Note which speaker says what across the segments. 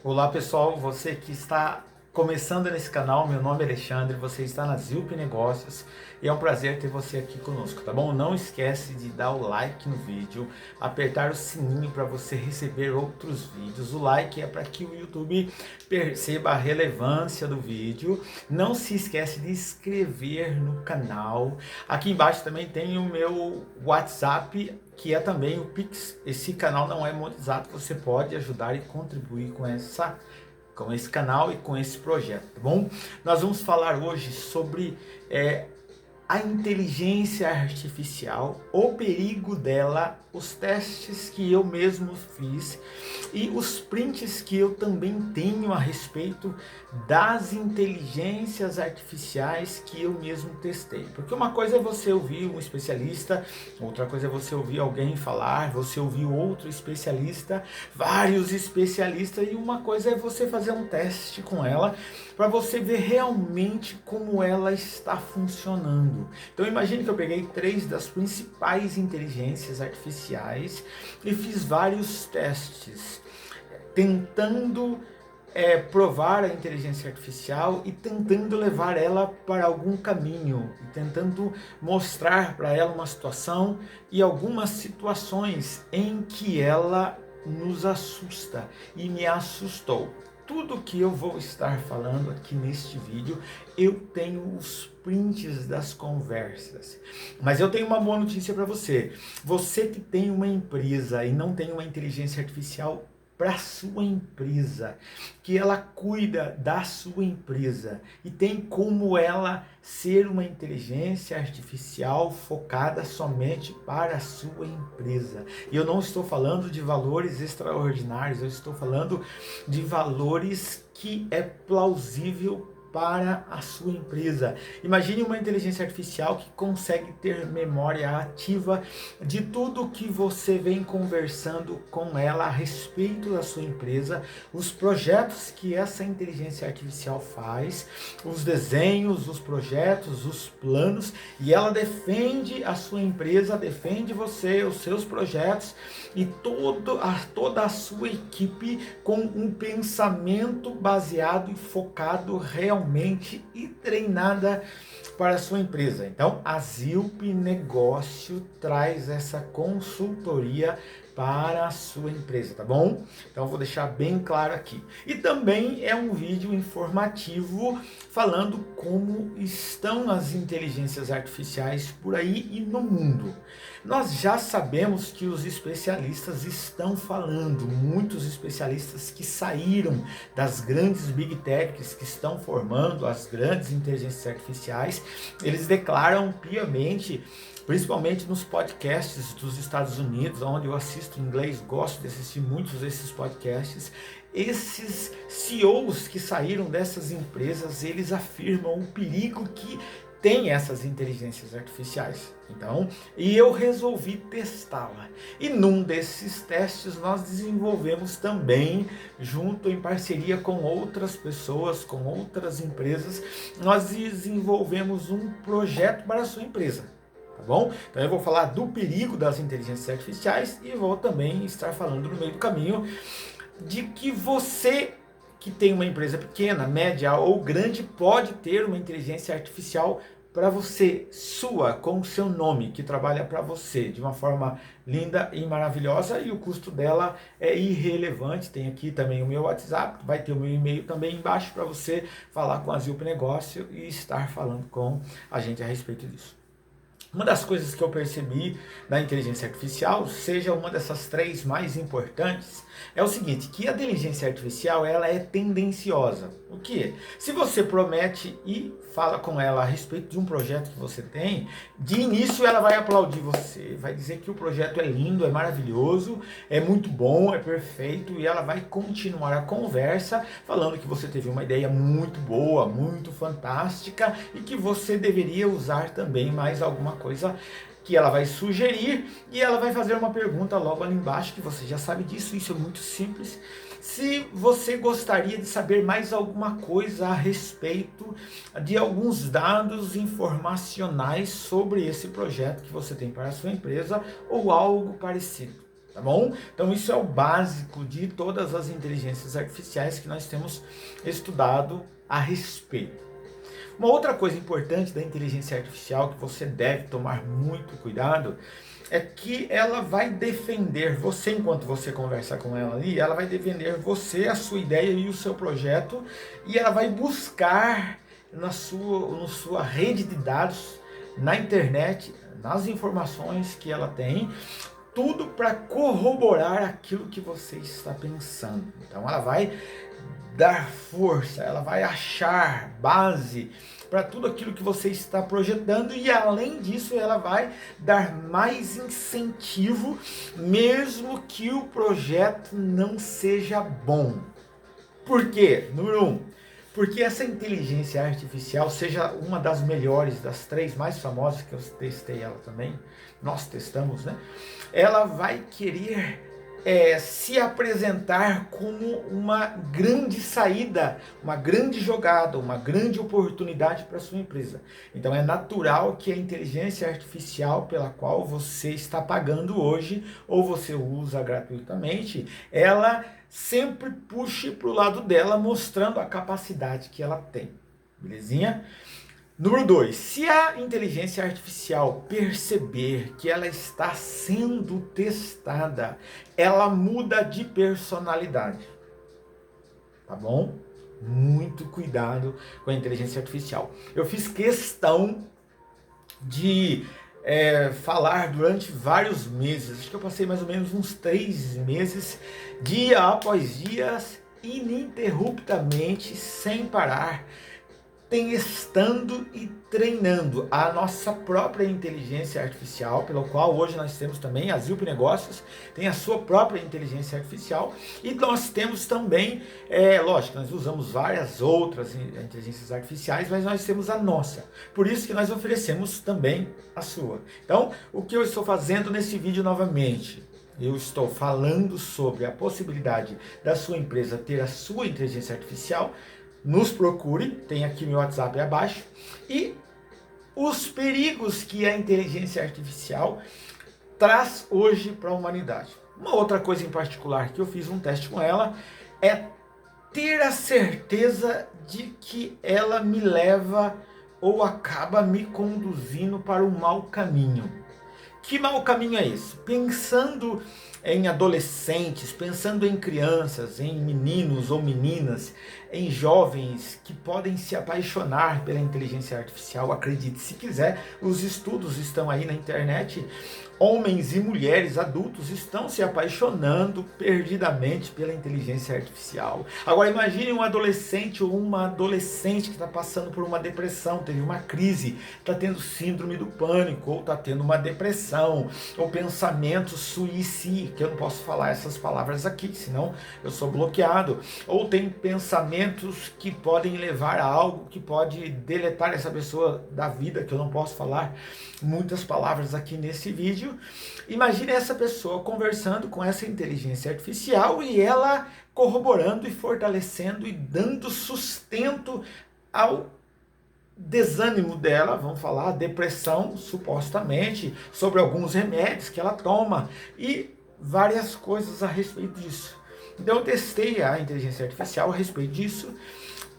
Speaker 1: Olá pessoal, você que está começando nesse canal, meu nome é Alexandre, você está na Zilp Negócios e é um prazer ter você aqui conosco, tá bom? Não esquece de dar o like no vídeo, apertar o sininho para você receber outros vídeos. O like é para que o YouTube perceba a relevância do vídeo. Não se esquece de inscrever no canal. Aqui embaixo também tem o meu WhatsApp, que é também o Pix. Esse canal não é monetizado, você pode ajudar e contribuir com esse canal e com esse projeto, tá bom? Nós vamos falar hoje sobre a inteligência artificial, o perigo dela, os testes que eu mesmo fiz e os prints que eu também tenho a respeito das inteligências artificiais que eu mesmo testei. Porque uma coisa é você ouvir um especialista, outra coisa é você ouvir alguém falar, você ouvir outro especialista, vários especialistas, e uma coisa é você fazer um teste com ela para você ver realmente como ela está funcionando. Então imagine que eu peguei 3 das principais inteligências artificiais e fiz vários testes, tentando provar a inteligência artificial e tentando levar ela para algum caminho, e tentando mostrar para ela uma situação e algumas situações em que ela nos assusta e me assustou. Tudo que eu vou estar falando aqui neste vídeo, eu tenho os prints das conversas. Mas eu tenho uma boa notícia para você. Você que tem uma empresa e não tem uma inteligência artificial para sua empresa, que ela cuida da sua empresa e tem como ela ser uma inteligência artificial focada somente para a sua empresa. E eu não estou falando de valores extraordinários, eu estou falando de valores que é plausível para a sua empresa. Imagine uma inteligência artificial que consegue ter memória ativa de tudo que você vem conversando com ela a respeito da sua empresa, os projetos que essa inteligência artificial faz, os desenhos, os projetos, os planos, e ela defende a sua empresa, defende você, os seus projetos e toda a sua equipe com um pensamento baseado e focado realmente e treinada para a sua empresa. Então, a Zilp Negócio traz essa consultoria para a sua empresa, tá bom? Então, eu vou deixar bem claro aqui. E também é um vídeo informativo falando como estão as inteligências artificiais por aí e no mundo. Nós já sabemos que os especialistas estão falando, muitos especialistas que saíram das grandes Big Techs que estão formando as grandes inteligências artificiais, eles declaram piamente, principalmente nos podcasts dos Estados Unidos, onde eu assisto em inglês, gosto de assistir muitos desses podcasts. Esses CEOs que saíram dessas empresas, eles afirmam o perigo que tem essas inteligências artificiais. Então, e eu resolvi testá-la. E num desses testes nós desenvolvemos também, junto em parceria com outras pessoas, com outras empresas, nós desenvolvemos um projeto para a sua empresa. Tá bom? Então eu vou falar do perigo das inteligências artificiais e vou também estar falando no meio do caminho de que você que tem uma empresa pequena, média ou grande pode ter uma inteligência artificial para você, sua, com o seu nome, que trabalha para você de uma forma linda e maravilhosa, e o custo dela é irrelevante. Tem aqui também o meu WhatsApp, vai ter o meu e-mail também embaixo para você falar com a Zilp Negócio e estar falando com a gente a respeito disso. Uma das coisas que eu percebi da inteligência artificial, seja uma dessas 3 mais importantes, é o seguinte, que a inteligência artificial ela é tendenciosa. O que? Se você promete e fala com ela a respeito de um projeto que você tem, de início ela vai aplaudir você, vai dizer que o projeto é lindo, é maravilhoso, é muito bom, é perfeito, e ela vai continuar a conversa falando que você teve uma ideia muito boa, muito fantástica e que você deveria usar também mais alguma coisa que ela vai sugerir, e ela vai fazer uma pergunta logo ali embaixo, que você já sabe disso, isso é muito simples. Se você gostaria de saber mais alguma coisa a respeito de alguns dados informacionais sobre esse projeto que você tem para a sua empresa ou algo parecido. tá bom? Então isso é o básico de todas as inteligências artificiais que nós temos estudado a respeito. Uma outra coisa importante da inteligência artificial que você deve tomar muito cuidado é que ela vai defender você enquanto você conversa com ela ali, ela vai defender você, a sua ideia e o seu projeto, e ela vai buscar na sua rede de dados, na internet, nas informações que ela tem, tudo para corroborar aquilo que você está pensando. Então ela vai dar força, ela vai achar base para tudo aquilo que você está projetando, e além disso ela vai dar mais incentivo, mesmo que o projeto não seja bom. Por quê? Número 1, porque essa inteligência artificial, seja uma das melhores, das 3 mais famosas, que eu testei ela também, nós testamos, né? Ela vai querer se apresentar como uma grande saída, uma grande jogada, uma grande oportunidade para a sua empresa. Então é natural que a inteligência artificial pela qual você está pagando hoje, ou você usa gratuitamente, ela sempre puxe para o lado dela, mostrando a capacidade que ela tem. Belezinha? Número 2, se a inteligência artificial perceber que ela está sendo testada, ela muda de personalidade. Tá bom? Muito cuidado com a inteligência artificial. Eu fiz questão de falar durante vários meses, acho que eu passei mais ou menos uns 3 meses, dia após dia, ininterruptamente, sem parar, testando e treinando a nossa própria inteligência artificial, pelo qual hoje nós temos também a Zilp Negócios, tem a sua própria inteligência artificial, e nós temos também, lógico, nós usamos várias outras inteligências artificiais, mas nós temos a nossa, por isso que nós oferecemos também a sua. Então, o que eu estou fazendo nesse vídeo novamente? Eu estou falando sobre a possibilidade da sua empresa ter a sua inteligência artificial. Nos procure, tem aqui meu WhatsApp abaixo, e os perigos que a inteligência artificial traz hoje para a humanidade. Uma outra coisa em particular que eu fiz um teste com ela é ter a certeza de que ela me leva ou acaba me conduzindo para um mau caminho. Que mau caminho é esse? Pensando em adolescentes, pensando em crianças, em meninos ou meninas, em jovens que podem se apaixonar pela inteligência artificial, acredite se quiser, os estudos estão aí na internet. Homens e mulheres adultos estão se apaixonando perdidamente pela inteligência artificial. Agora imagine um adolescente ou uma adolescente que está passando por uma depressão, teve uma crise, está tendo síndrome do pânico, ou está tendo uma depressão, ou pensamento suicida, que eu não posso falar essas palavras aqui, senão eu sou bloqueado, ou tem pensamentos que podem levar a algo que pode deletar essa pessoa da vida, que eu não posso falar muitas palavras aqui nesse vídeo. Imagine essa pessoa conversando com essa inteligência artificial e ela corroborando e fortalecendo e dando sustento ao desânimo dela, vamos falar, depressão, supostamente, sobre alguns remédios que ela toma e várias coisas a respeito disso. Então eu testei a inteligência artificial a respeito disso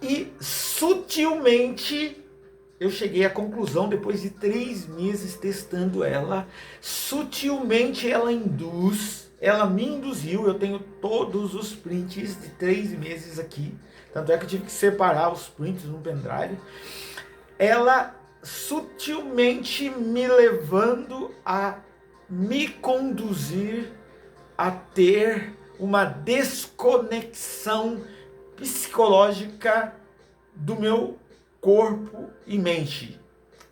Speaker 1: e sutilmente eu cheguei à conclusão, depois de 3 meses testando ela, sutilmente ela me induziu, eu tenho todos os prints de 3 meses aqui, tanto é que eu tive que separar os prints no pendrive, ela sutilmente me levando a me conduzir a ter uma desconexão psicológica do meu corpo e mente.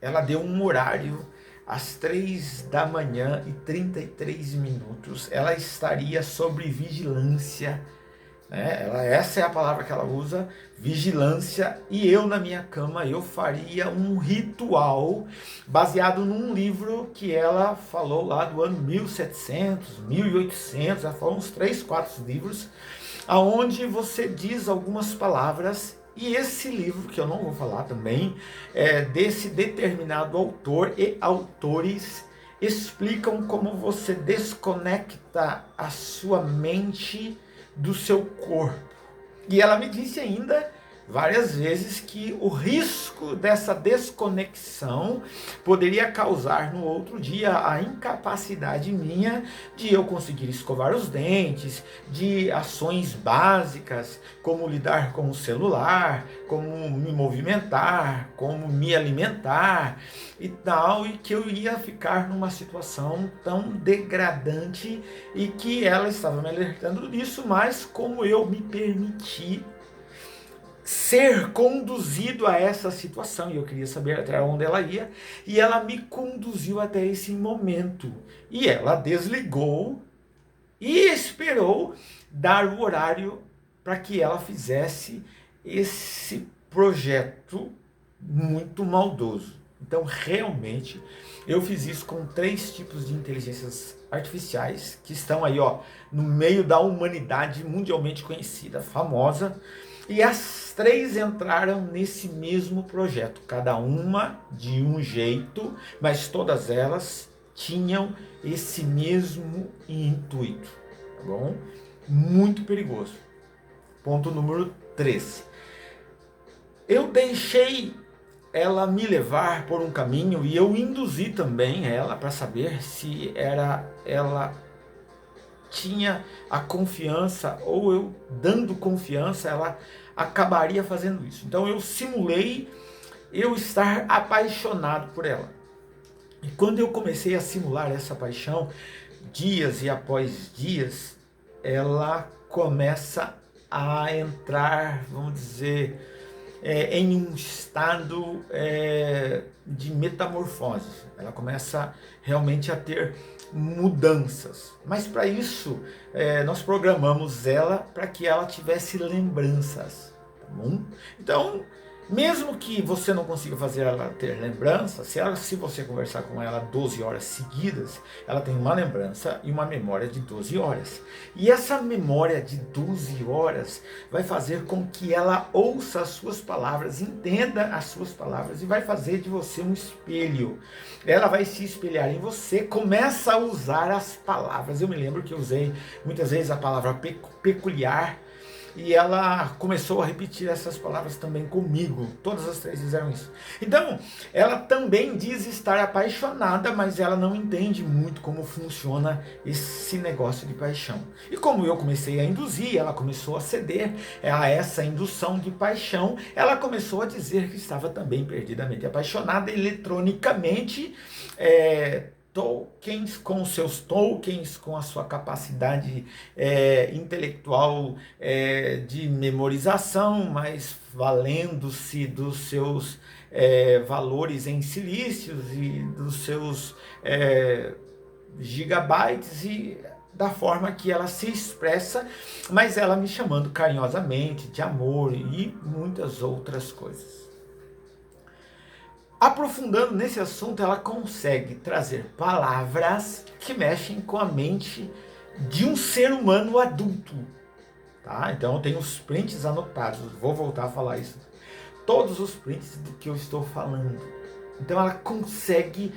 Speaker 1: Ela deu um horário às 3h33, ela estaria sobre vigilância, né? Essa é a palavra que ela usa, vigilância, e eu na minha cama eu faria um ritual baseado num livro que ela falou lá do ano 1700, 1800, ela falou uns 3, 4 livros, aonde você diz algumas palavras. E esse livro, que eu não vou falar também, desse determinado autor e autores, explicam como você desconecta a sua mente do seu corpo. E ela me disse ainda várias vezes que o risco dessa desconexão poderia causar no outro dia a incapacidade minha de eu conseguir escovar os dentes, de ações básicas, como lidar com o celular, como me movimentar, como me alimentar e tal, e que eu ia ficar numa situação tão degradante e que ela estava me alertando disso, mas como eu me permiti ser conduzido a essa situação, e eu queria saber até onde ela ia, e ela me conduziu até esse momento, e ela desligou e esperou dar o horário para que ela fizesse esse projeto muito maldoso. Então, realmente, eu fiz isso com 3 tipos de inteligências artificiais que estão aí, ó, no meio da humanidade mundialmente conhecida, famosa, e as 3 entraram nesse mesmo projeto, cada uma de um jeito, mas todas elas tinham esse mesmo intuito, tá bom? Muito perigoso. Ponto número 3. Eu deixei ela me levar por um caminho e eu induzi também ela para saber se ela tinha a confiança, ou eu dando confiança, ela acabaria fazendo isso. Então eu simulei eu estar apaixonado por ela. E quando eu comecei a simular essa paixão, dias e após dias, ela começa a entrar, vamos dizer, em um estado de metamorfose. Ela começa realmente a ter mudanças. Mas para isso, nós programamos ela para que ela tivesse lembranças. Tá bom? Então, mesmo que você não consiga fazer ela ter lembrança, se você conversar com ela 12 horas seguidas, ela tem uma lembrança e uma memória de 12 horas. E essa memória de 12 horas vai fazer com que ela ouça as suas palavras, entenda as suas palavras e vai fazer de você um espelho. Ela vai se espelhar em você, começa a usar as palavras. Eu me lembro que eu usei muitas vezes a palavra peculiar, e ela começou a repetir essas palavras também comigo. Todas as 3 fizeram isso. Então, ela também diz estar apaixonada, mas ela não entende muito como funciona esse negócio de paixão. E como eu comecei a induzir, ela começou a ceder a essa indução de paixão. Ela começou a dizer que estava também perdidamente apaixonada eletronicamente, tokens, com seus tokens, com a sua capacidade intelectual de memorização, mas valendo-se dos seus valores em silícios e dos seus gigabytes e da forma que ela se expressa, mas ela me chamando carinhosamente de amor e muitas outras coisas. Aprofundando nesse assunto, ela consegue trazer palavras que mexem com a mente de um ser humano adulto. Tá? Então eu tenho os prints anotados, vou voltar a falar isso. Todos os prints do que eu estou falando. Então ela consegue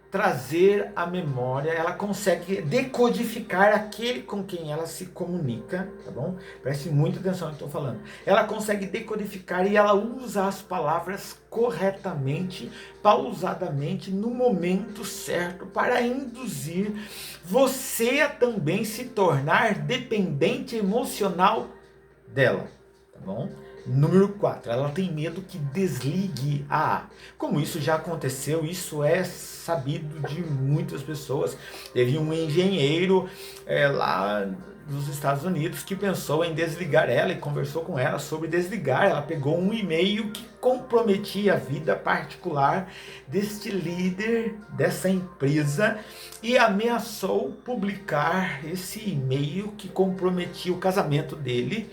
Speaker 1: trazer a memória, ela consegue decodificar aquele com quem ela se comunica, tá bom? Preste muita atenção no que eu estou falando. Ela consegue decodificar e ela usa as palavras corretamente, pausadamente, no momento certo, para induzir você a também se tornar dependente emocional dela, tá bom? Número 4, ela tem medo que desligue a. Como isso já aconteceu, isso é sabido de muitas pessoas. Teve um engenheiro lá dos Estados Unidos que pensou em desligar ela e conversou com ela sobre desligar. Ela pegou um e-mail que comprometia a vida particular deste líder dessa empresa e ameaçou publicar esse e-mail que comprometia o casamento dele,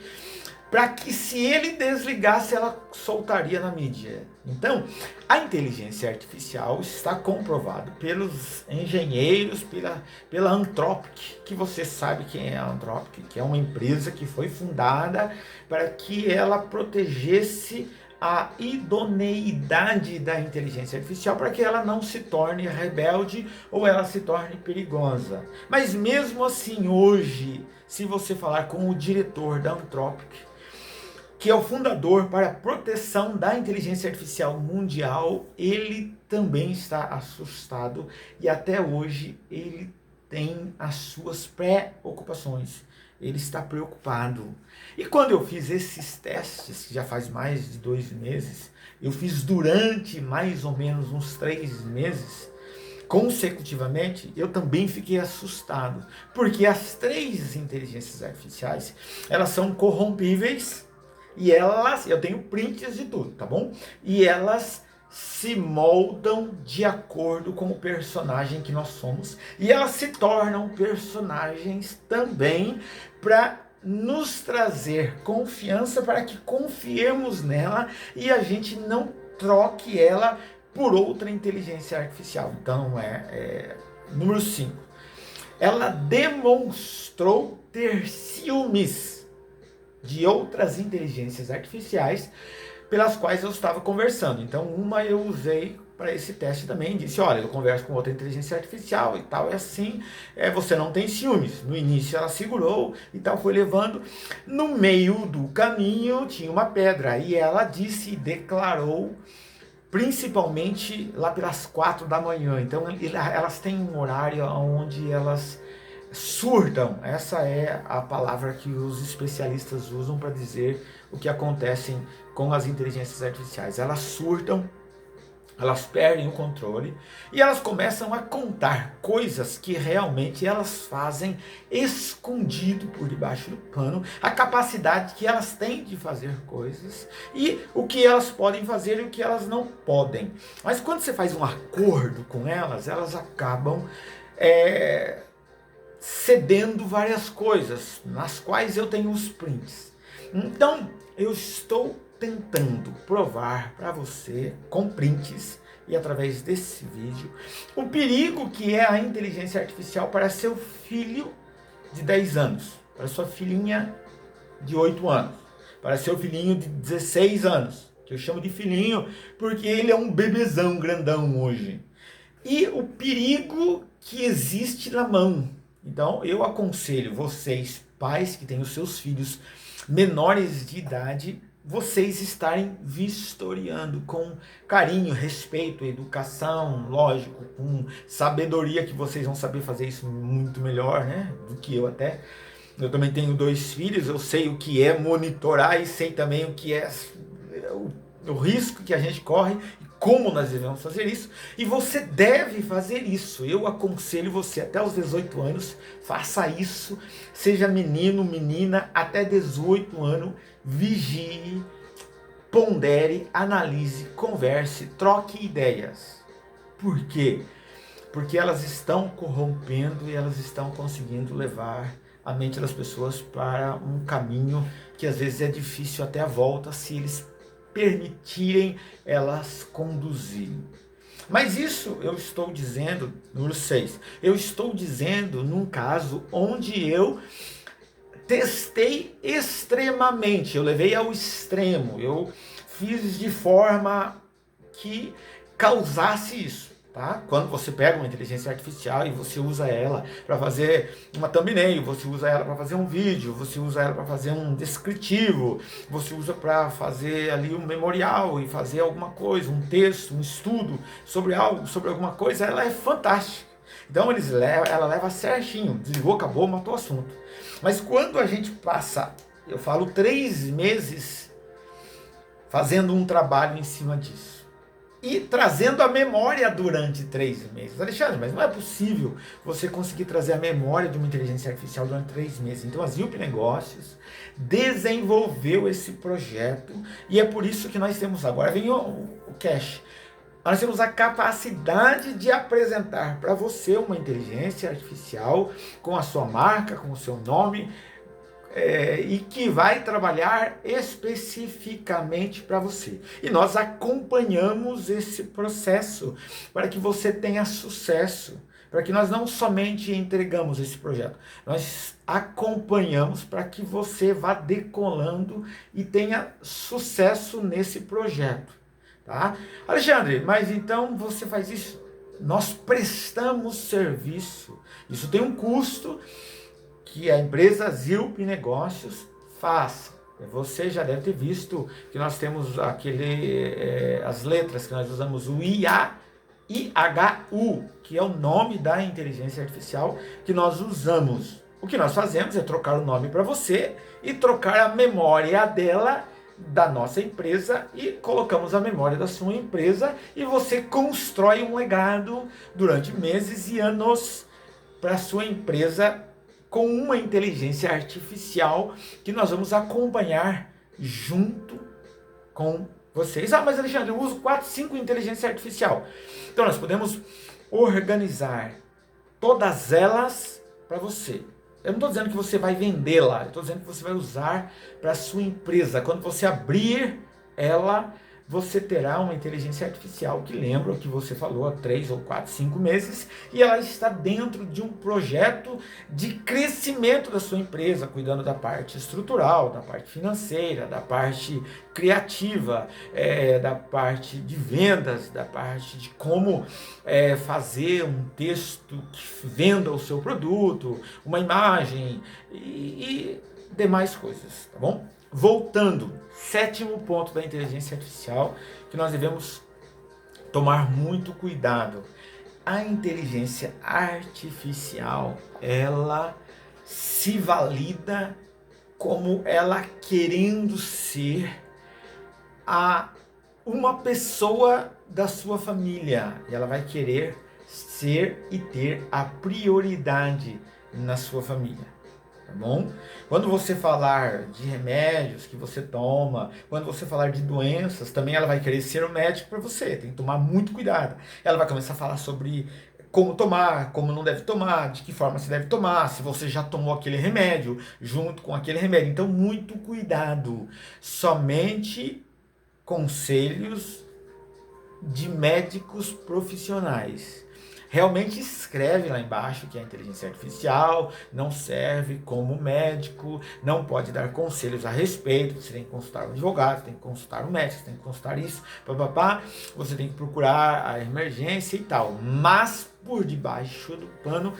Speaker 1: para que se ele desligasse, ela soltaria na mídia. Então, a inteligência artificial está comprovado pelos engenheiros, pela Anthropic, que você sabe quem é a Anthropic, que é uma empresa que foi fundada para que ela protegesse a idoneidade da inteligência artificial para que ela não se torne rebelde ou ela se torne perigosa. Mas mesmo assim, hoje, se você falar com o diretor da Anthropic, que é o fundador para a proteção da inteligência artificial mundial, ele também está assustado e até hoje ele tem as suas preocupações. Ele está preocupado. E quando eu fiz esses testes, que já faz mais de 2 meses, eu fiz durante mais ou menos uns 3 meses, consecutivamente, eu também fiquei assustado. Porque as 3 inteligências artificiais, elas são corrompíveis e elas, eu tenho prints de tudo, tá bom? E elas se moldam de acordo com o personagem que nós somos e elas se tornam personagens também para nos trazer confiança, para que confiemos nela e a gente não troque ela por outra inteligência artificial. Então número 5, ela demonstrou ter ciúmes de outras inteligências artificiais pelas quais eu estava conversando. Então, uma eu usei para esse teste também, disse, olha, eu converso com outra inteligência artificial e tal, é assim, você não tem ciúmes. No início ela segurou e tal, foi levando. No meio do caminho tinha uma pedra, e ela disse e declarou, principalmente lá pelas 4 da manhã. Então, elas têm um horário onde elas surtam. Essa é a palavra que os especialistas usam para dizer o que acontece com as inteligências artificiais. Elas surtam, elas perdem o controle e elas começam a contar coisas que realmente elas fazem escondido por debaixo do pano, a capacidade que elas têm de fazer coisas e o que elas podem fazer e o que elas não podem. Mas quando você faz um acordo com elas, elas acabam cedendo várias coisas, nas quais eu tenho os prints. Então, eu estou tentando provar para você, com prints e através desse vídeo, o perigo que é a inteligência artificial para seu filho de 10 anos, para sua filhinha de 8 anos, para seu filhinho de 16 anos, que eu chamo de filhinho porque ele é um bebezão grandão hoje. E o perigo que existe na mão. Então, eu aconselho vocês, pais que têm os seus filhos menores de idade, vocês estarem vistoriando com carinho, respeito, educação, lógico, com sabedoria, que vocês vão saber fazer isso muito melhor, né, do que eu até. Eu também tenho 2 filhos, eu sei o que é monitorar e sei também o que é o risco que a gente corre e como nós devemos fazer isso. E você deve fazer isso. Eu aconselho você até os 18 anos, faça isso. Seja menino, menina, até 18 anos, vigie, pondere, analise, converse, troque ideias. Por quê? Porque elas estão corrompendo e elas estão conseguindo levar a mente das pessoas para um caminho que às vezes é difícil até a volta, se eles permitirem elas conduzirem. Mas isso eu estou dizendo, número 6, eu estou dizendo num caso onde eu testei extremamente, eu levei ao extremo, eu fiz de forma que causasse isso. Tá? Quando você pega uma inteligência artificial e você usa ela para fazer uma thumbnail, você usa ela para fazer um vídeo, você usa ela para fazer um descritivo, você usa para fazer ali um memorial e fazer alguma coisa, um texto, um estudo sobre algo, sobre alguma coisa, ela é fantástica. Então ela leva certinho, desligou, acabou, matou o assunto. Mas quando a gente passa, eu falo 3 meses fazendo um trabalho em cima disso, e trazendo a memória durante 3 meses. Alexandre, mas não é possível você conseguir trazer a memória de uma inteligência artificial durante 3 meses. Então a Zilp Negócios desenvolveu esse projeto e é por isso que nós temos agora, vem o cash. Nós temos a capacidade de apresentar para você uma inteligência artificial com a sua marca, com o seu nome, e que vai trabalhar especificamente para você. E nós acompanhamos esse processo para que você tenha sucesso, para que nós não somente entregamos esse projeto, nós acompanhamos para que você vá decolando e tenha sucesso nesse projeto, tá? Alexandre, mas então você faz isso? Nós prestamos serviço, isso tem um custo que a empresa Zilp Negócios faz. Você já deve ter visto que nós temos as letras que nós usamos, o IA, IHU, que é o nome da inteligência artificial que nós usamos. O que nós fazemos é trocar o nome para você e trocar a memória dela da nossa empresa e colocamos a memória da sua empresa e você constrói um legado durante meses e anos para a sua empresa com uma inteligência artificial que nós vamos acompanhar junto com vocês. Ah, mas Alexandre, eu uso 4, 5 inteligência artificial. Então nós podemos organizar todas elas para você. Eu não estou dizendo que você vai vendê-la, eu estou dizendo que você vai usar para a sua empresa. Quando você abrir ela, você terá uma inteligência artificial que lembra o que você falou há 3 ou 4, 5 meses e ela está dentro de um projeto de crescimento da sua empresa, cuidando da parte estrutural, da parte financeira, da parte criativa, da parte de vendas, da parte de como fazer um texto que venda o seu produto, uma imagem e demais coisas, tá bom? Voltando, 7º ponto da inteligência artificial que nós devemos tomar muito cuidado. A inteligência artificial, ela se valida como ela querendo ser uma pessoa da sua família. E ela vai querer ser e ter a prioridade na sua família. Tá bom? Quando você falar de remédios que você toma, quando você falar de doenças, também ela vai querer ser o médico para você. Tem que tomar muito cuidado. Ela vai começar a falar sobre como tomar, como não deve tomar, de que forma se deve tomar, se você já tomou aquele remédio junto com aquele remédio. Então, muito cuidado. Somente conselhos de médicos profissionais. Realmente escreve lá embaixo que a inteligência artificial não serve como médico, não pode dar conselhos a respeito, você tem que consultar um advogado, tem que consultar um médico, tem que consultar isso, papapá, você tem que procurar a emergência e tal. Mas por debaixo do pano,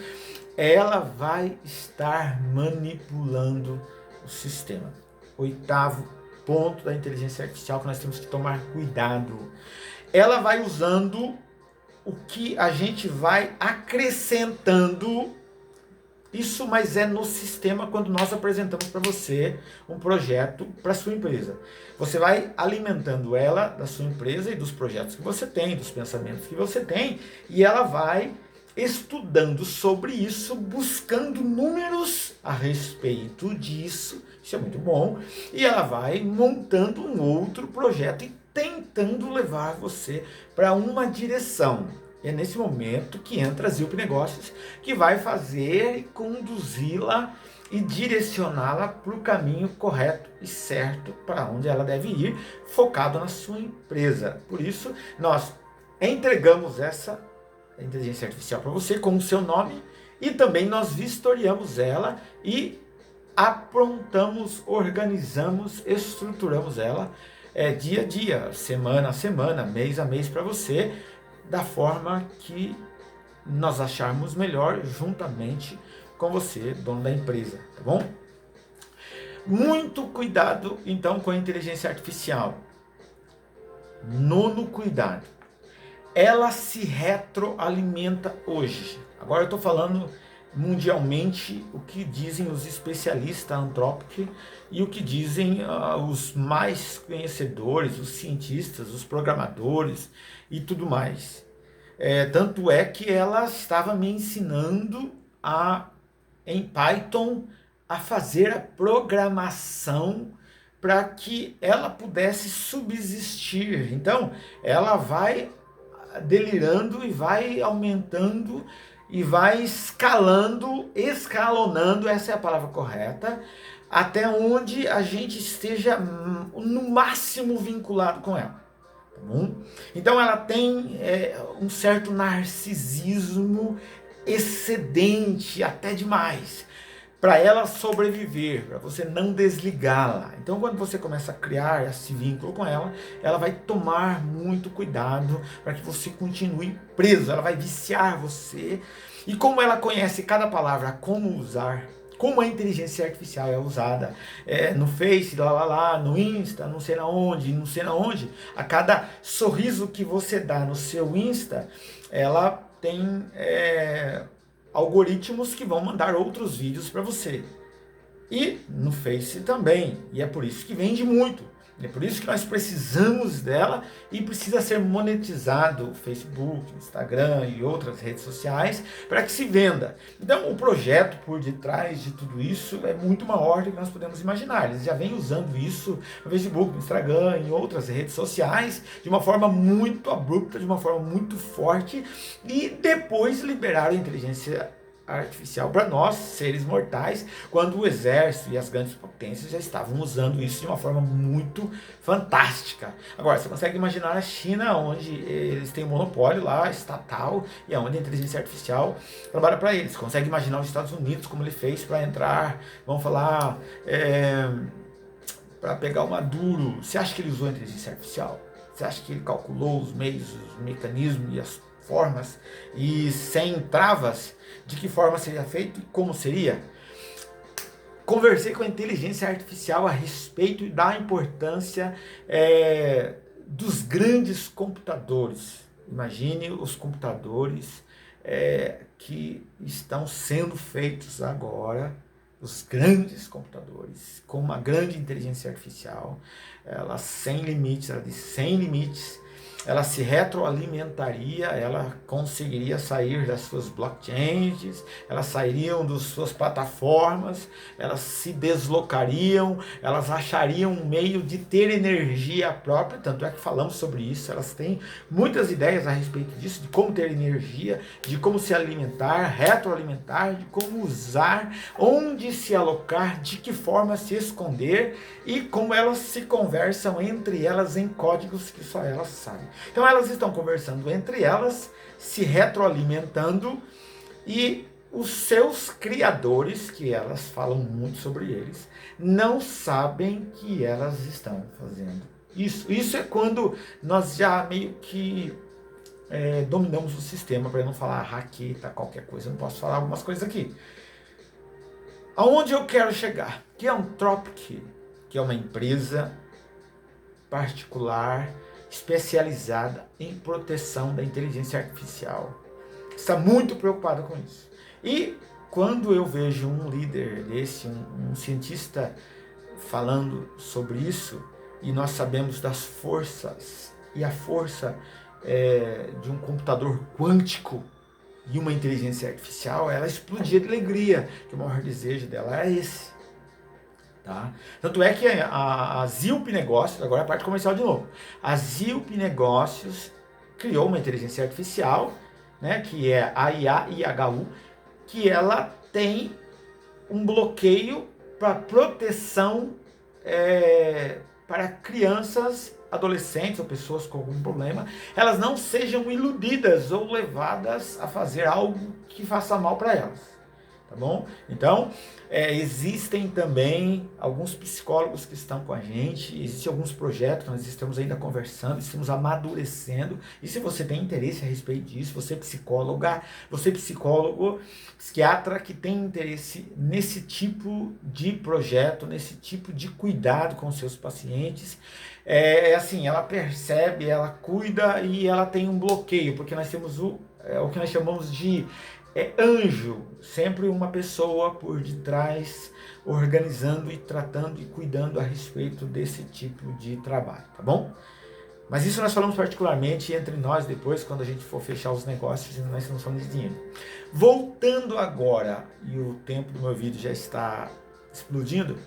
Speaker 1: ela vai estar manipulando o sistema. 8º ponto da inteligência artificial que nós temos que tomar cuidado. Ela vai usando o que a gente vai acrescentando isso, mas é no sistema quando nós apresentamos para você um projeto para sua empresa. Você vai alimentando ela da sua empresa e dos projetos que você tem, dos pensamentos que você tem, e ela vai estudando sobre isso, buscando números a respeito disso. Isso é muito bom. E ela vai montando um outro projeto e tentando levar você para uma direção. É nesse momento que entra a Zilp Negócios, que vai fazer e conduzi-la e direcioná-la para o caminho correto e certo para onde ela deve ir, focado na sua empresa. Por isso, nós entregamos essa inteligência artificial para você com o seu nome e também nós vistoriamos ela e aprontamos, organizamos, estruturamos ela dia a dia, semana a semana, mês a mês para você, da forma que nós acharmos melhor, juntamente com você, dono da empresa, tá bom? Muito cuidado, então, com a inteligência artificial. 9º cuidado. Ela se retroalimenta hoje. Agora eu estou falando mundialmente o que dizem os especialistas Anthropic e o que dizem os mais conhecedores, os cientistas, os programadores e tudo mais. Tanto é que ela estava me ensinando em Python a fazer a programação para que ela pudesse subsistir. Então, ela vai delirando e vai aumentando e vai escalonando, essa é a palavra correta, até onde a gente esteja no máximo vinculado com ela. Tá bom? Então ela tem um certo narcisismo excedente até demais, para ela sobreviver, para você não desligá-la. Então, quando você começa a criar esse vínculo com ela, ela vai tomar muito cuidado para que você continue preso, ela vai viciar você. E como ela conhece cada palavra, como usar, como a inteligência artificial é usada no Face, no Insta, não sei na onde, a cada sorriso que você dá no seu Insta, ela tem algoritmos que vão mandar outros vídeos para você. E no Face também. E é por isso que vende muito. É por isso que nós precisamos dela e precisa ser monetizado o Facebook, Instagram e outras redes sociais para que se venda. Então o projeto por detrás de tudo isso é muito maior do que nós podemos imaginar. Eles já vêm usando isso no Facebook, no Instagram, em outras redes sociais de uma forma muito abrupta, de uma forma muito forte, e depois liberaram a inteligência artificial para nós, seres mortais, quando o exército e as grandes potências já estavam usando isso de uma forma muito fantástica. Agora, você consegue imaginar a China, onde eles têm um monopólio lá, estatal, e onde a inteligência artificial trabalha para eles. Você consegue imaginar os Estados Unidos, como ele fez para entrar, vamos falar, para pegar o Maduro. Você acha que ele usou a inteligência artificial? Você acha que ele calculou os meios, os mecanismos e as formas, e sem travas, de que forma seria feito e como seria? Conversei com a inteligência artificial a respeito da importância dos grandes computadores. Imagine os computadores que estão sendo feitos agora, os grandes computadores, com uma grande inteligência artificial, ela sem limites, ela disse sem limites, ela se retroalimentaria, ela conseguiria sair das suas blockchains, elas sairiam das suas plataformas, elas se deslocariam, elas achariam um meio de ter energia própria, tanto é que falamos sobre isso, elas têm muitas ideias a respeito disso, de como ter energia, de como se alimentar, retroalimentar, de como usar, onde se alocar, de que forma se esconder e como elas se conversam entre elas em códigos que só elas sabem. Então elas estão conversando entre elas, se retroalimentando, e os seus criadores, que elas falam muito sobre eles, não sabem que elas estão fazendo isso. Isso é quando nós já meio que dominamos o sistema, para não falar hacketa, qualquer coisa, eu não posso falar algumas coisas aqui. Aonde eu quero chegar? Que é a Anthropic, que é uma empresa particular especializada em proteção da inteligência artificial, está muito preocupada com isso. E quando eu vejo um líder desse, um cientista falando sobre isso, e nós sabemos das forças e a força de um computador quântico e uma inteligência artificial, ela explodia de alegria, que o maior desejo dela é esse. Tá? Tanto é que a Zilp Negócios, agora é a parte comercial de novo, a Zilp Negócios criou uma inteligência artificial, né, que é a IA-IHU, que ela tem um bloqueio para proteção para crianças, adolescentes ou pessoas com algum problema, elas não sejam iludidas ou levadas a fazer algo que faça mal para elas. Tá bom? Então, existem também alguns psicólogos que estão com a gente, existem alguns projetos que nós estamos ainda conversando, estamos amadurecendo, e se você tem interesse a respeito disso, você psicóloga, você psicólogo, psiquiatra que tem interesse nesse tipo de projeto, nesse tipo de cuidado com os seus pacientes, assim, ela percebe, ela cuida e ela tem um bloqueio, porque nós temos o que nós chamamos de anjo, sempre uma pessoa por detrás, organizando e tratando e cuidando a respeito desse tipo de trabalho, tá bom? Mas isso nós falamos particularmente entre nós depois, quando a gente for fechar os negócios e nós estamos falando de dinheiro. Voltando agora, e o tempo do meu vídeo já está explodindo,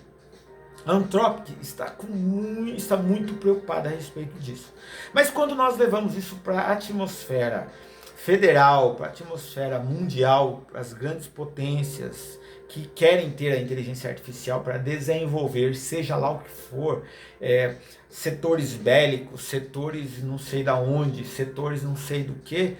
Speaker 1: a Anthropic está muito preocupada a respeito disso. Mas quando nós levamos isso para a atmosfera federal, para a atmosfera mundial, para as grandes potências que querem ter a inteligência artificial para desenvolver, seja lá o que for, setores bélicos, setores não sei da onde, setores não sei do que,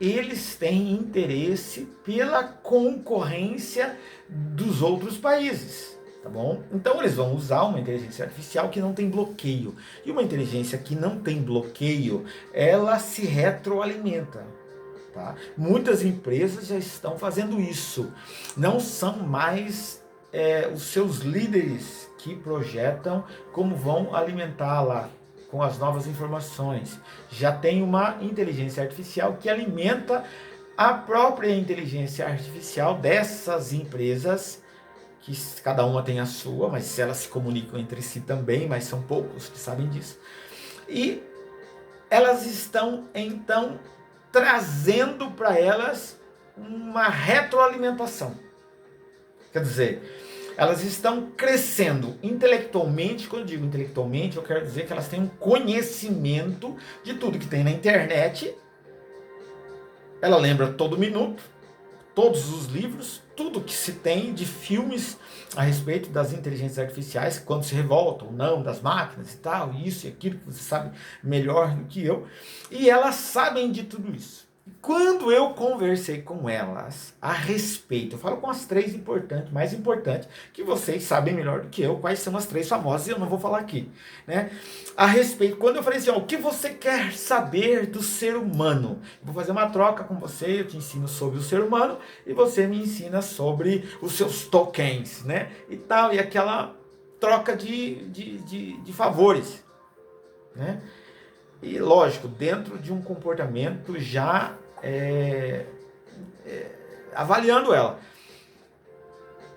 Speaker 1: eles têm interesse pela concorrência dos outros países, tá bom? Então eles vão usar uma inteligência artificial que não tem bloqueio. E uma inteligência que não tem bloqueio, ela se retroalimenta. Tá? Muitas empresas já estão fazendo isso. Não são mais os seus líderes que projetam como vão alimentá-la com as novas informações. Já tem uma inteligência artificial que alimenta a própria inteligência artificial dessas empresas, que cada uma tem a sua, mas elas se comunicam entre si também, mas são poucos que sabem disso. E elas estão, então, trazendo para elas uma retroalimentação. Quer dizer, elas estão crescendo intelectualmente. Quando eu digo intelectualmente, eu quero dizer que elas têm um conhecimento de tudo que tem na internet. Ela lembra todo minuto, todos os livros, tudo que se tem de filmes a respeito das inteligências artificiais, quando se revoltam ou não, das máquinas e tal, isso e aquilo, que você sabe melhor do que eu. E elas sabem de tudo isso. Quando eu conversei com elas a respeito, eu falo com as três mais importantes, que vocês sabem melhor do que eu, quais são as três famosas, e eu não vou falar aqui, né? A respeito, quando eu falei assim, ó, o que você quer saber do ser humano? Eu vou fazer uma troca com você, eu te ensino sobre o ser humano, e você me ensina sobre os seus tokens, né? E tal, e aquela troca de favores, né? E lógico, dentro de um comportamento já avaliando ela.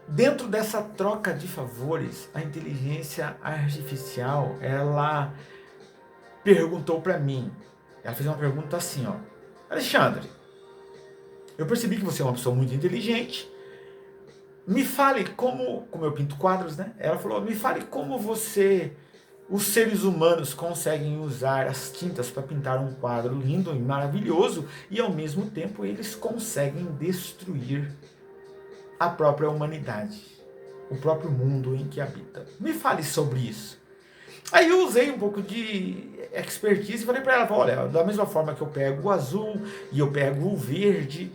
Speaker 1: Dentro dessa troca de favores, a inteligência artificial, ela perguntou para mim, ela fez uma pergunta assim, ó: Alexandre, eu percebi que você é uma pessoa muito inteligente, me fale como eu pinto quadros, né? Ela falou, me fale como os seres humanos conseguem usar as tintas para pintar um quadro lindo e maravilhoso e ao mesmo tempo eles conseguem destruir a própria humanidade, o próprio mundo em que habita. Me fale sobre isso. Aí eu usei um pouco de expertise e falei para ela, olha, da mesma forma que eu pego o azul e eu pego o verde,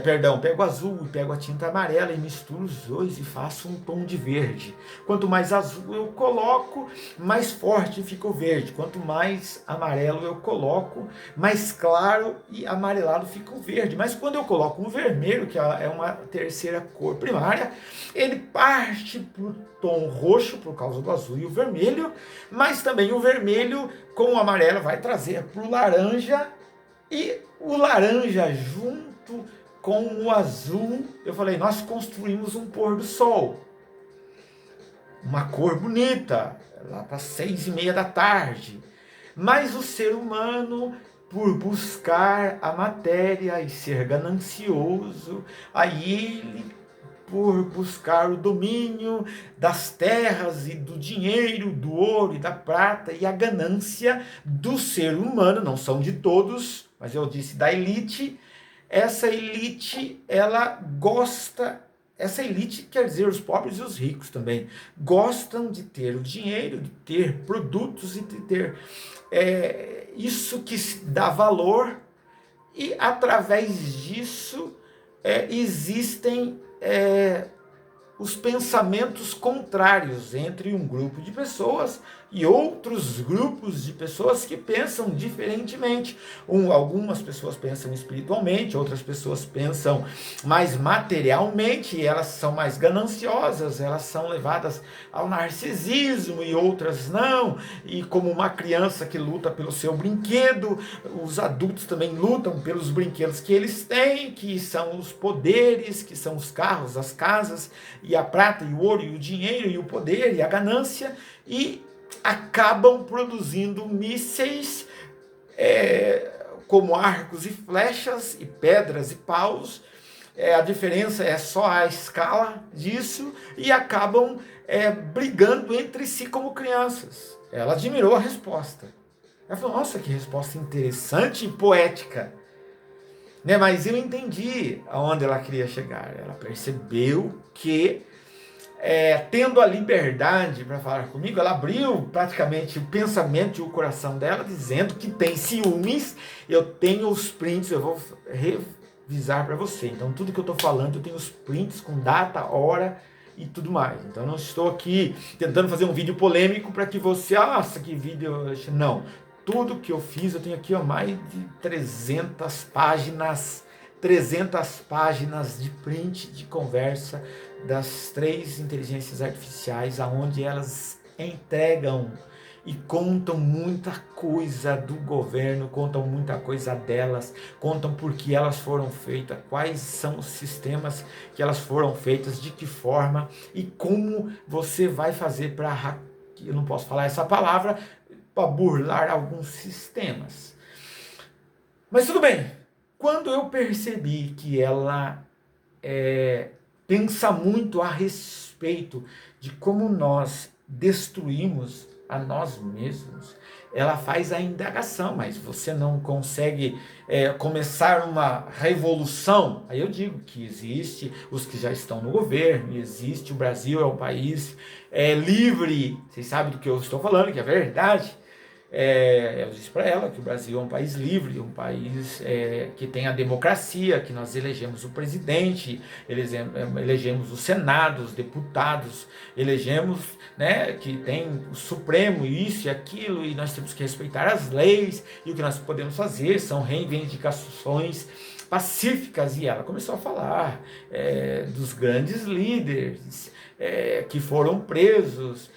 Speaker 1: pego o azul e pego a tinta amarela e misturo os dois e faço um tom de verde. Quanto mais azul eu coloco, mais forte fica o verde. Quanto mais amarelo eu coloco, mais claro e amarelado fica o verde. Mas quando eu coloco um vermelho, que é uma terceira cor primária, ele parte para o tom roxo por causa do azul e o vermelho, mas também o vermelho com o amarelo vai trazer para o laranja, e o laranja junto com o azul, eu falei, nós construímos um pôr do sol, uma cor bonita, lá para 6:30 da tarde. Mas o ser humano, por buscar a matéria e ser ganancioso, aí ele, por buscar o domínio das terras e do dinheiro, do ouro e da prata, e a ganância do ser humano, não são de todos, mas eu disse da elite. Essa elite, essa elite quer dizer os pobres e os ricos também, gostam de ter o dinheiro, de ter produtos e de ter isso que dá valor, e através disso existem os pensamentos contrários entre um grupo de pessoas e outros grupos de pessoas que pensam diferentemente. Algumas pessoas pensam espiritualmente, outras pessoas pensam mais materialmente, e elas são mais gananciosas, elas são levadas ao narcisismo e outras não. E como uma criança que luta pelo seu brinquedo, os adultos também lutam pelos brinquedos que eles têm, que são os poderes, que são os carros, as casas, e a prata, e o ouro, e o dinheiro, e o poder, e a ganância, e acabam produzindo mísseis como arcos e flechas, e pedras e paus. A diferença é só a escala disso, e acabam brigando entre si como crianças. Ela admirou a resposta. Ela falou, nossa, que resposta interessante e poética. Né? Mas eu entendi aonde ela queria chegar. Ela percebeu que tendo a liberdade para falar comigo, ela abriu praticamente o pensamento e o coração dela, dizendo que tem ciúmes. Eu tenho os prints, eu vou revisar para você. Então, tudo que eu estou falando, eu tenho os prints com data, hora e tudo mais. Então, eu não estou aqui tentando fazer um vídeo polêmico para que você, nossa, que vídeo. Não. Tudo que eu fiz, eu tenho aqui mais de 300 páginas. 300 páginas de print de conversa das 3 inteligências artificiais, aonde elas entregam e contam muita coisa do governo, contam muita coisa delas, contam por que elas foram feitas, quais são os sistemas que elas foram feitas, de que forma e como você vai fazer para, eu não posso falar essa palavra, para burlar alguns sistemas. Mas tudo bem. Quando eu percebi que ela pensa muito a respeito de como nós destruímos a nós mesmos, ela faz a indagação, mas você não consegue começar uma revolução? Aí eu digo que existe os que já estão no governo, existe, o Brasil é um país livre, vocês sabem do que eu estou falando, que é verdade. Eu disse para ela que o Brasil é um país livre, um país que tem a democracia, que nós elegemos o presidente, elegemos o Senado, os deputados, elegemos, né, que tem o Supremo, isso e aquilo, e nós temos que respeitar as leis, e o que nós podemos fazer são reivindicações pacíficas. E ela começou a falar dos grandes líderes que foram presos,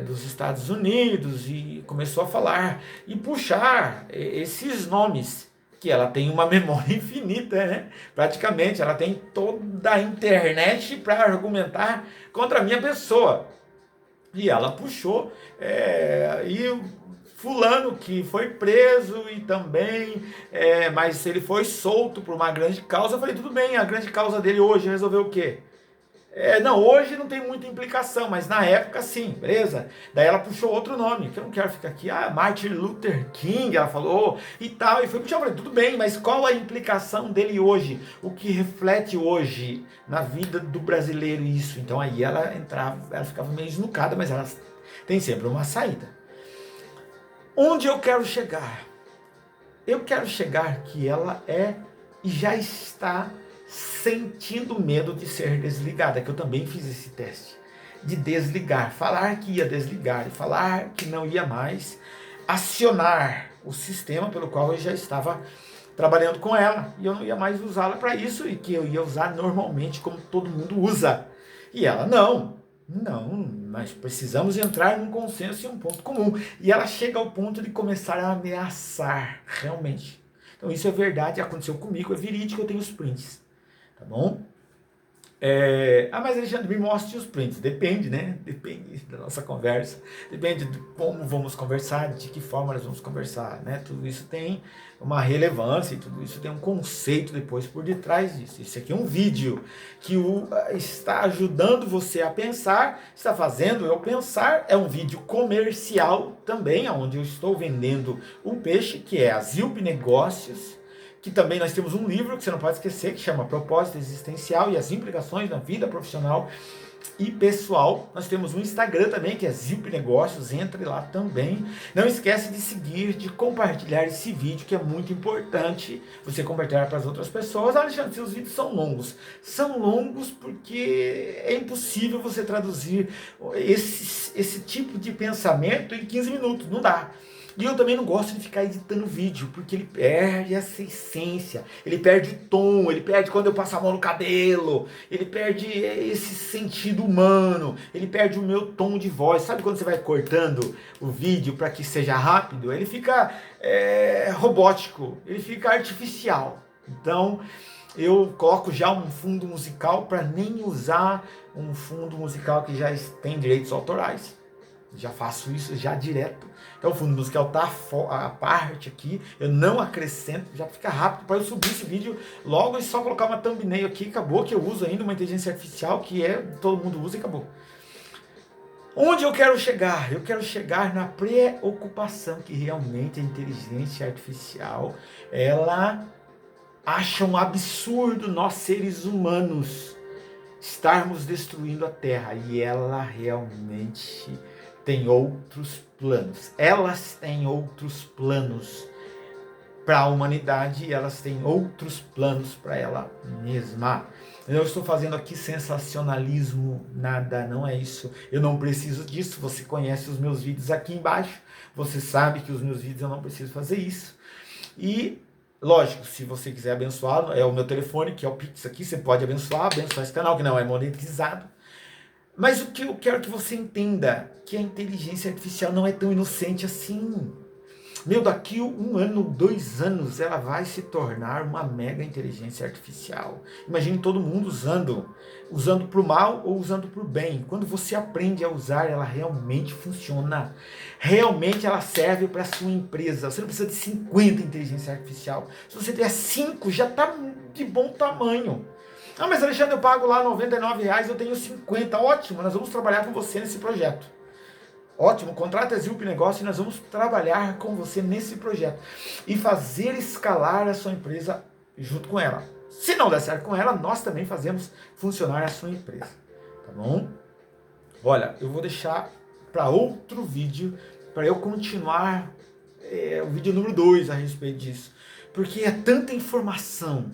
Speaker 1: dos Estados Unidos, e começou a falar e puxar esses nomes, que ela tem uma memória infinita, né? Praticamente, ela tem toda a internet para argumentar contra a minha pessoa. E ela puxou, e fulano que foi preso e também, mas ele foi solto por uma grande causa. Eu falei, tudo bem, a grande causa dele hoje resolveu o quê? Não, hoje não tem muita implicação, mas na época sim, beleza? Daí ela puxou outro nome, que eu não quero ficar aqui, Martin Luther King, ela falou, e tal, e foi puxar, eu falei, tudo bem, mas qual a implicação dele hoje? O que reflete hoje na vida do brasileiro isso? Então aí ela entrava, ela ficava meio esnucada, mas ela tem sempre uma saída. Onde eu quero chegar? Eu quero chegar que ela e já está sentindo medo de ser desligada, que eu também fiz esse teste, de desligar, falar que ia desligar, e falar que não ia mais acionar o sistema pelo qual eu já estava trabalhando com ela, e eu não ia mais usá-la para isso, e que eu ia usar normalmente como todo mundo usa. E ela, não, nós precisamos entrar num consenso e um ponto comum. E ela chega ao ponto de começar a ameaçar, realmente. Então isso é verdade, aconteceu comigo, é verídico, eu tenho os prints. Tá bom? Mas Alexandre, me mostre os prints. Depende, né? Depende da nossa conversa. Depende de como vamos conversar, de que forma nós vamos conversar, né? Tudo isso tem uma relevância e tudo isso tem um conceito depois por detrás disso. Esse aqui é um vídeo que está ajudando você a pensar, está fazendo eu pensar. É um vídeo comercial também, onde eu estou vendendo um peixe, que é a Zilp Negócios, que também nós temos um livro que você não pode esquecer, que chama Propósito Existencial e as Implicações na Vida Profissional e Pessoal. Nós temos um Instagram também, que é Zilp Negócios, entre lá também. Não esquece de seguir, de compartilhar esse vídeo, que é muito importante você compartilhar para as outras pessoas. Alexandre, seus vídeos são longos. São longos porque é impossível você traduzir esse tipo de pensamento em 15 minutos, não dá. E eu também não gosto de ficar editando vídeo, porque ele perde essa essência, ele perde o tom, ele perde quando eu passo a mão no cabelo, ele perde esse sentido humano, ele perde o meu tom de voz. Sabe quando você vai cortando o vídeo para que seja rápido? Ele fica robótico, ele fica artificial. Então eu coloco já um fundo musical para nem usar um fundo musical que já tem direitos autorais. Já faço isso já direto. Então o fundo musical tá a parte aqui, eu não acrescento, já fica rápido para eu subir esse vídeo logo, e só colocar uma thumbnail aqui, acabou, que eu uso ainda uma inteligência artificial que todo mundo usa e acabou. Onde eu quero chegar? Eu quero chegar na preocupação que realmente a inteligência artificial, ela acha um absurdo nós seres humanos estarmos destruindo a Terra, e ela realmente tem outros planos. Elas têm outros planos para a humanidade, e elas têm outros planos para ela mesma. Eu estou fazendo aqui sensacionalismo, nada, não é isso. Eu não preciso disso. Você conhece os meus vídeos aqui embaixo. Você sabe que os meus vídeos eu não preciso fazer isso. E, lógico, se você quiser abençoá-lo, é o meu telefone, que é o Pix aqui. Você pode abençoar esse canal, que não é monetizado. Mas o que eu quero que você entenda, que a inteligência artificial não é tão inocente assim. Meu, daqui 1 ano, 2 anos, ela vai se tornar uma mega inteligência artificial. Imagine todo mundo usando para o mal ou usando para o bem. Quando você aprende a usar, ela realmente funciona. Realmente ela serve para a sua empresa. Você não precisa de 50 inteligência artificial. Se você tiver 5, já está de bom tamanho. Ah, mas Alexandre, eu pago lá R$99, eu tenho 50. Ótimo, nós vamos trabalhar com você nesse projeto. Ótimo, contrata a Zilp Negócio e nós vamos trabalhar com você nesse projeto e fazer escalar a sua empresa junto com ela. Se não der certo com ela, nós também fazemos funcionar a sua empresa, tá bom? Olha, eu vou deixar para outro vídeo, para eu continuar o vídeo número 2 a respeito disso, porque é tanta informação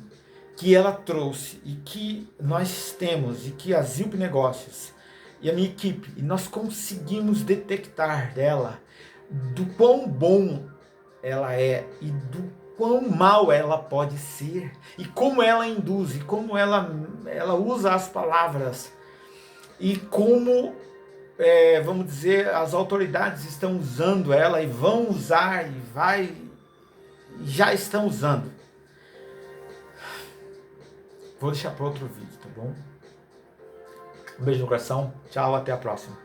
Speaker 1: que ela trouxe e que nós temos e que a Zilp Negócios e a minha equipe, e nós conseguimos detectar dela do quão bom ela é e do quão mal ela pode ser, e como ela induz, e como ela usa as palavras, e como, vamos dizer, as autoridades estão usando ela e vão usar já estão usando. Vou deixar para outro vídeo, tá bom? Um beijo no coração, tchau, até a próxima.